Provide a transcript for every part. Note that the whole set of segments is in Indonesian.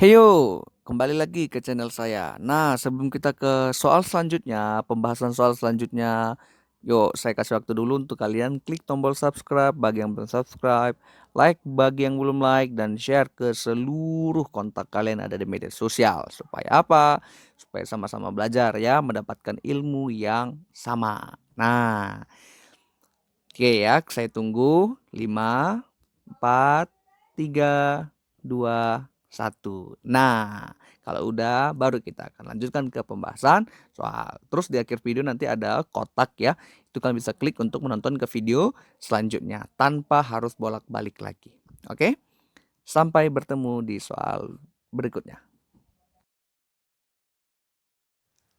Heyo, kembali lagi ke channel saya. Nah, sebelum kita ke soal selanjutnya, pembahasan soal selanjutnya, yuk saya kasih waktu dulu untuk kalian klik tombol subscribe bagi yang belum subscribe, like bagi yang belum like, dan share ke seluruh kontak kalian ada di media sosial. Supaya apa? Supaya sama-sama belajar ya, mendapatkan ilmu yang sama. Nah, oke ya, saya tunggu. 5, 4, 3, 2, 1. Nah, kalau udah baru kita akan lanjutkan ke pembahasan soal. Terus di akhir video nanti ada kotak ya. Itu kalian bisa klik untuk menonton ke video selanjutnya tanpa harus bolak-balik lagi. Oke? Sampai bertemu di soal berikutnya.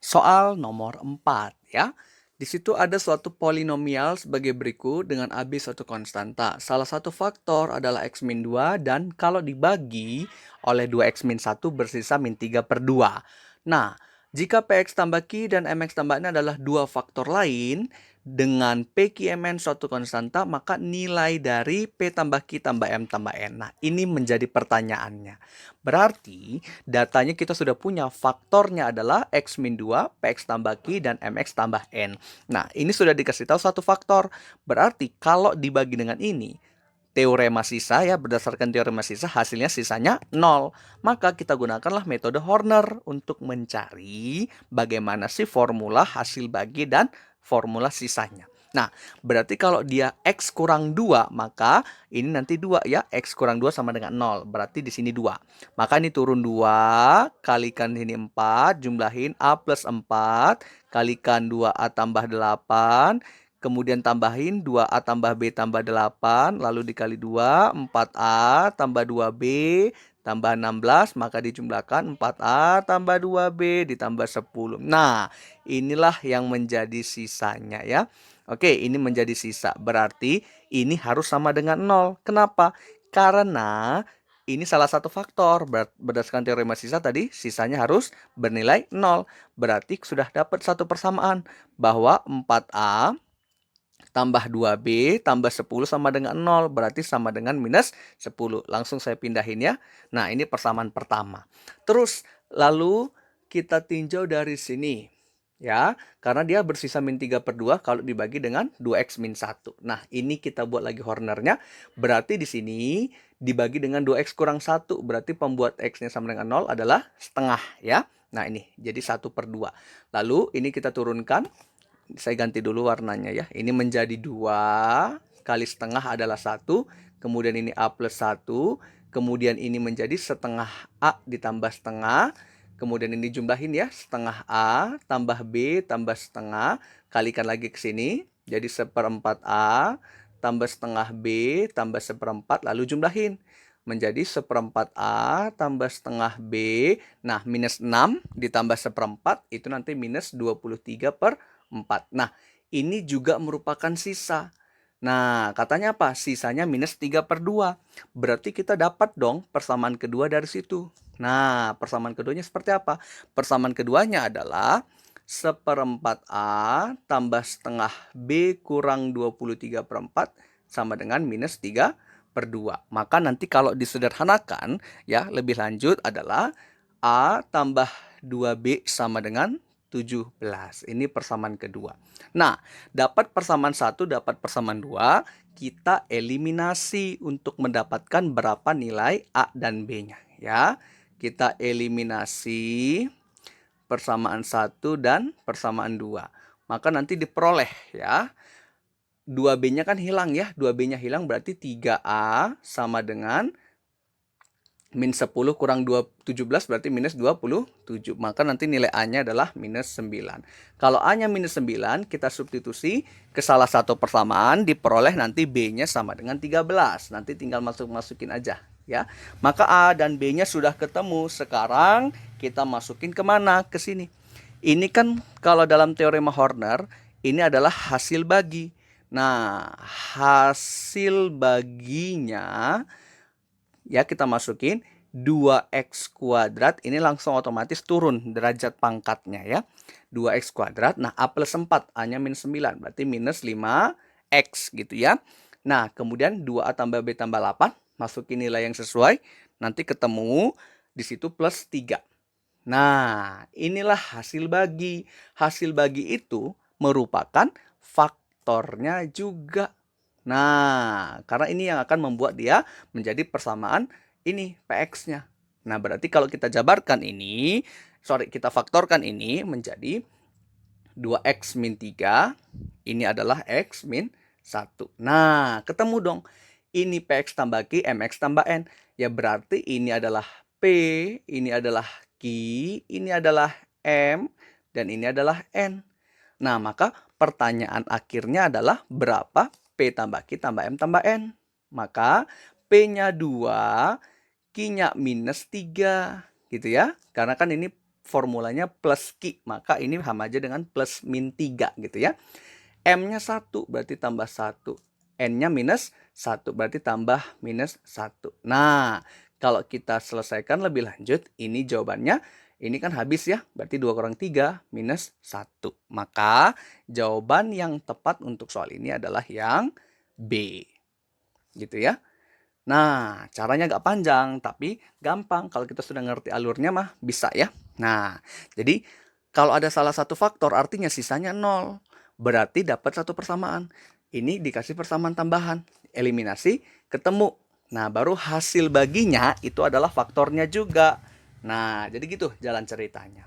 Soal nomor 4 ya. Di situ ada suatu polinomial sebagai berikut dengan AB suatu konstanta. Salah satu faktor adalah X min 2 dan kalau dibagi oleh 2X min 1 bersisa min 3/2. Nah, jika PX tambah Q dan MX tambah N adalah dua faktor lain, dengan PQMN suatu konstanta, maka nilai dari P tambah Q tambah M tambah N. Nah, ini menjadi pertanyaannya. Berarti datanya kita sudah punya, faktornya adalah X min 2, PX tambah Q, dan MX tambah N. Nah, ini sudah dikasih tahu satu faktor. Berarti kalau dibagi dengan ini, teorema sisa ya, berdasarkan teorema sisa, hasilnya sisanya 0. Maka kita gunakanlah metode Horner untuk mencari bagaimana sih formula hasil bagi dan formula sisanya. Nah, berarti kalau dia X kurang 2, maka ini nanti 2 ya. X kurang 2 sama dengan 0. Berarti di sini 2. Maka ini turun 2, kalikan ini 4, jumlahin A plus 4, kalikan 2A tambah 8, kemudian tambahin 2A tambah B tambah 8, lalu dikali 2, 4A tambah 2B tambah 16, maka dijumlahkan 4A tambah 2B ditambah 10. Nah, inilah yang menjadi sisanya ya. Oke, ini menjadi sisa. Berarti ini harus sama dengan 0. Kenapa? Karena ini salah satu faktor. Berdasarkan teorema sisa tadi, sisanya harus bernilai 0. Berarti sudah dapat satu persamaan bahwa 4A tambah 2B tambah 10 sama dengan 0. Berarti sama dengan minus 10. Langsung saya pindahin ya. Nah, ini persamaan pertama. Terus, lalu kita tinjau dari sini. Ya, karena dia bersisa min 3/2 kalau dibagi dengan 2X min 1. Nah, ini kita buat lagi Hornernya. Berarti di sini dibagi dengan 2X kurang 1. Berarti pembuat X-nya sama dengan 0 adalah setengah ya. Nah, ini jadi 1/2. Lalu ini kita turunkan. Saya ganti dulu warnanya ya. Ini menjadi 2 kali setengah adalah 1. Kemudian ini A plus 1. Kemudian ini menjadi setengah A ditambah setengah. Kemudian ini jumlahin ya. Setengah A tambah B tambah setengah. Kalikan lagi ke sini. Jadi 1/4 A tambah setengah B tambah 1/4. Lalu jumlahin. Menjadi 1/4 A tambah setengah B. Nah, minus 6 ditambah 1/4 itu nanti minus 23/4. Nah, ini juga merupakan sisa. Nah, katanya apa? Sisanya minus 3/2. Berarti kita dapat dong persamaan kedua dari situ. Nah, persamaan keduanya seperti apa? Persamaan keduanya adalah 1/4 A tambah setengah B kurang 23/4 sama dengan minus 3/2. Maka nanti kalau disederhanakan ya lebih lanjut adalah A tambah 2B sama dengan 17. Ini persamaan kedua. Nah, dapat persamaan 1, dapat persamaan 2, kita eliminasi untuk mendapatkan berapa nilai A dan B-nya ya. Kita eliminasi persamaan 1 dan persamaan 2. Maka nanti diperoleh ya. 2B-nya kan hilang ya. 2B-nya hilang berarti 3A sama dengan min 10 kurang 17 berarti minus 27. Maka nanti nilai A-nya adalah minus 9. Kalau A-nya minus 9, kita substitusi ke salah satu persamaan, diperoleh nanti B-nya sama dengan 13. Nanti tinggal masukin aja ya. Maka A dan B-nya sudah ketemu. Sekarang kita masukin kemana? Ke sini. Ini kan kalau dalam teorema Horner, ini adalah hasil bagi. Nah, hasil baginya ya kita masukin 2x kuadrat, ini langsung otomatis turun derajat pangkatnya ya. 2x kuadrat, nah A plus 4, A-nya minus 9, berarti minus 5x gitu ya. Nah, kemudian 2A tambah B tambah 8, masukin nilai yang sesuai, nanti ketemu di situ plus 3. Nah, inilah hasil bagi. Hasil bagi itu merupakan faktornya juga. Nah, karena ini yang akan membuat dia menjadi persamaan ini PX-nya. Nah, berarti kalau kita jabarkan ini, kita faktorkan ini menjadi 2X min 3, ini adalah X min 1. Nah, ketemu dong. Ini PX tambah Q, MX tambah N. Ya berarti ini adalah P, ini adalah Q, ini adalah M, dan ini adalah N. Nah, maka pertanyaan akhirnya adalah berapa P tambah Q tambah M tambah N. Maka P-nya 2, Q-nya minus 3. Gitu ya. Karena kan ini formulanya plus Q. Maka ini sama aja dengan plus min 3 gitu ya. M-nya 1 berarti tambah 1. N-nya minus 1 berarti tambah minus 1. Nah, kalau kita selesaikan lebih lanjut, ini jawabannya, ini kan habis ya, berarti 2 kurang 3 minus 1. Maka jawaban yang tepat untuk soal ini adalah yang B. Gitu ya. Nah, caranya agak panjang, tapi gampang. Kalau kita sudah ngerti alurnya mah bisa ya. Nah, jadi kalau ada salah satu faktor artinya sisanya 0. Berarti dapat satu persamaan. Ini dikasih persamaan tambahan. Eliminasi, ketemu. Nah, baru hasil baginya itu adalah faktornya juga. Nah, jadi gitu jalan ceritanya.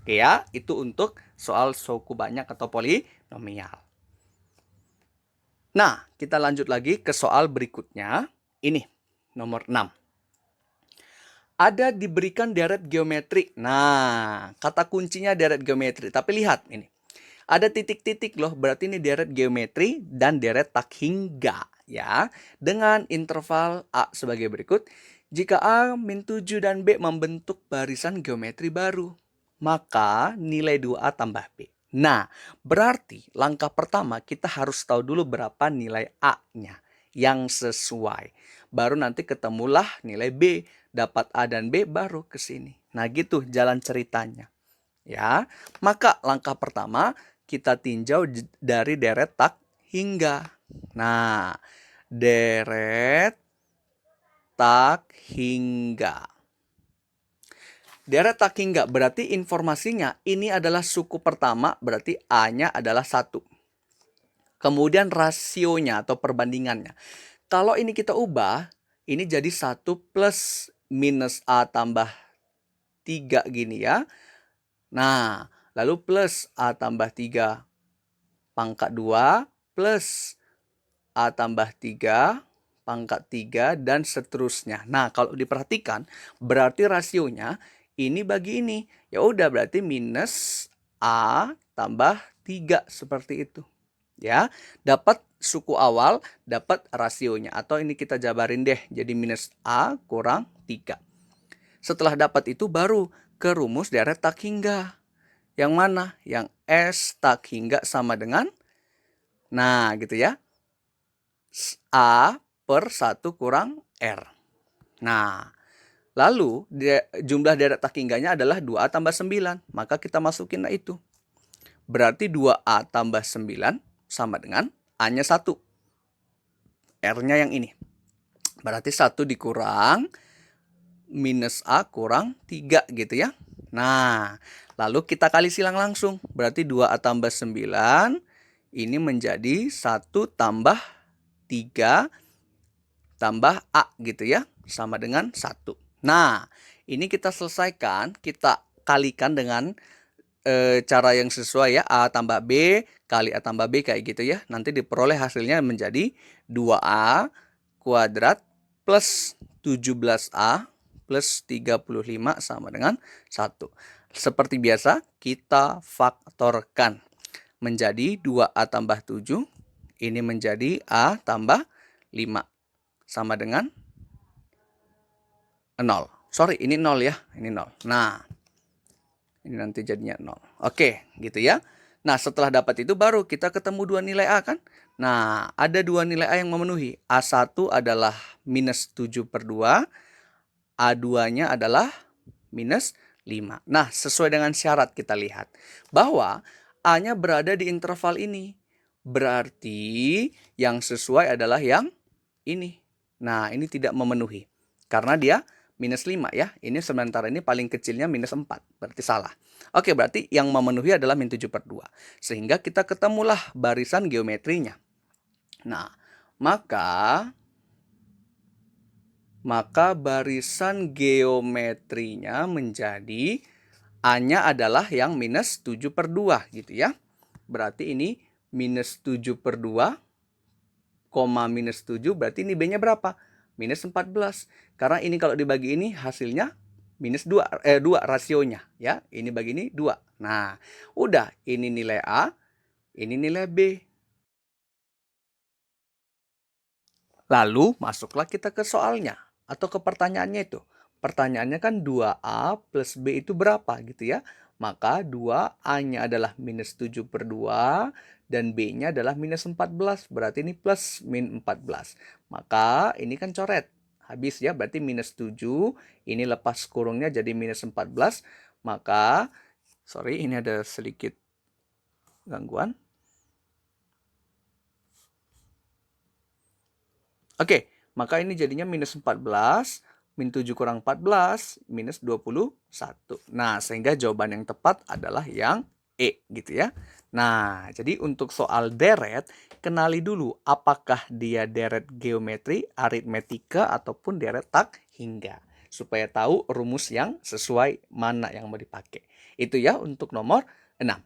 Oke ya, itu untuk soal suku banyak atau polinomial. Nah, kita lanjut lagi ke soal berikutnya. Ini, nomor 6. Ada diberikan deret geometri. Nah, kata kuncinya deret geometri. Tapi lihat ini. Ada titik-titik loh, berarti ini deret geometri dan deret tak hingga ya. Dengan interval A sebagai berikut. Jika A min 7 dan B membentuk barisan geometri baru, maka nilai 2A tambah B. Nah, berarti langkah pertama kita harus tahu dulu berapa nilai A-nya yang sesuai. Baru nanti ketemulah nilai B. Dapat A dan B baru ke sini. Nah, gitu jalan ceritanya. Ya, maka langkah pertama kita tinjau dari deret tak hingga. Nah, deret tak hingga. Deret tak hingga berarti informasinya ini adalah suku pertama, berarti A-nya adalah 1. Kemudian rasionya atau perbandingannya. Kalau ini kita ubah, ini jadi 1 plus minus A tambah 3 gini ya. Nah, lalu plus A tambah 3 pangkat 2 plus A tambah 3 pangkat 3 dan seterusnya. Nah, kalau diperhatikan berarti rasionya ini bagi ini. Ya udah berarti minus A tambah 3 seperti itu. Ya, dapat suku awal, dapat rasionya. Atau ini kita jabarin deh, jadi minus A kurang 3. Setelah dapat itu baru ke rumus deret tak hingga. Yang mana? Yang S tak hingga sama dengan, nah gitu ya, A per 1 kurang R. Nah, lalu jumlah deret tak hingganya adalah 2A tambah 9. Maka kita masukin itu. Berarti 2A tambah 9 sama dengan A-nya 1. R-nya yang ini. Berarti 1 dikurang minus A kurang 3 gitu ya. Nah, lalu kita kali silang langsung. Berarti 2A tambah 9 ini menjadi 1 tambah 3 tambah A gitu ya. Sama dengan 1. Nah, ini kita selesaikan. Kita kalikan dengan cara yang sesuai ya. A tambah B kali A tambah B kayak gitu ya. Nanti diperoleh hasilnya menjadi 2A kuadrat plus 17A plus 35 sama dengan 1. Seperti biasa kita faktorkan. Menjadi 2A tambah 7. Ini menjadi A tambah 5. Sama dengan 0. Sorry, ini 0 ya. Ini 0. Nah, ini nanti jadinya 0. Oke, gitu ya. Nah, setelah dapat itu baru kita ketemu dua nilai A kan. Nah, ada dua nilai A yang memenuhi. A1 adalah minus 7 per 2. A2-nya adalah minus 5. Nah, sesuai dengan syarat kita lihat. Bahwa A-nya berada di interval ini. Berarti yang sesuai adalah yang ini. Nah, ini tidak memenuhi. Karena dia minus 5 ya. Ini sementara ini paling kecilnya minus 4. Berarti salah. Oke, berarti yang memenuhi adalah min 7/2. Sehingga kita ketemulah barisan geometrinya. Nah, maka barisan geometrinya menjadi A-nya adalah yang minus 7/2 gitu ya. Berarti ini minus 7/2, minus 7, berarti ini B-nya berapa? Minus 14. Karena ini kalau dibagi ini hasilnya minus 2, 2 rasionya ya. Ini bagi ini 2. Nah, udah ini nilai A, ini nilai B. Lalu masuklah kita ke soalnya atau ke pertanyaannya itu. Pertanyaannya kan 2A plus B itu berapa gitu ya. Maka 2A-nya adalah minus 7/2 dan B-nya adalah minus 14. Berarti ini plus min 14. Maka ini kan coret. Habis ya, berarti minus 7. Ini lepas kurungnya jadi minus 14. Maka, sorry ini ada sedikit gangguan. Oke, maka ini jadinya minus 14, min 7 kurang 14, minus 21. Nah, sehingga jawaban yang tepat adalah yang E, gitu ya. Nah, jadi untuk soal deret, kenali dulu apakah dia deret geometri, aritmetika, ataupun deret tak hingga. Supaya tahu rumus yang sesuai mana yang mau dipakai. Itu ya untuk nomor 6.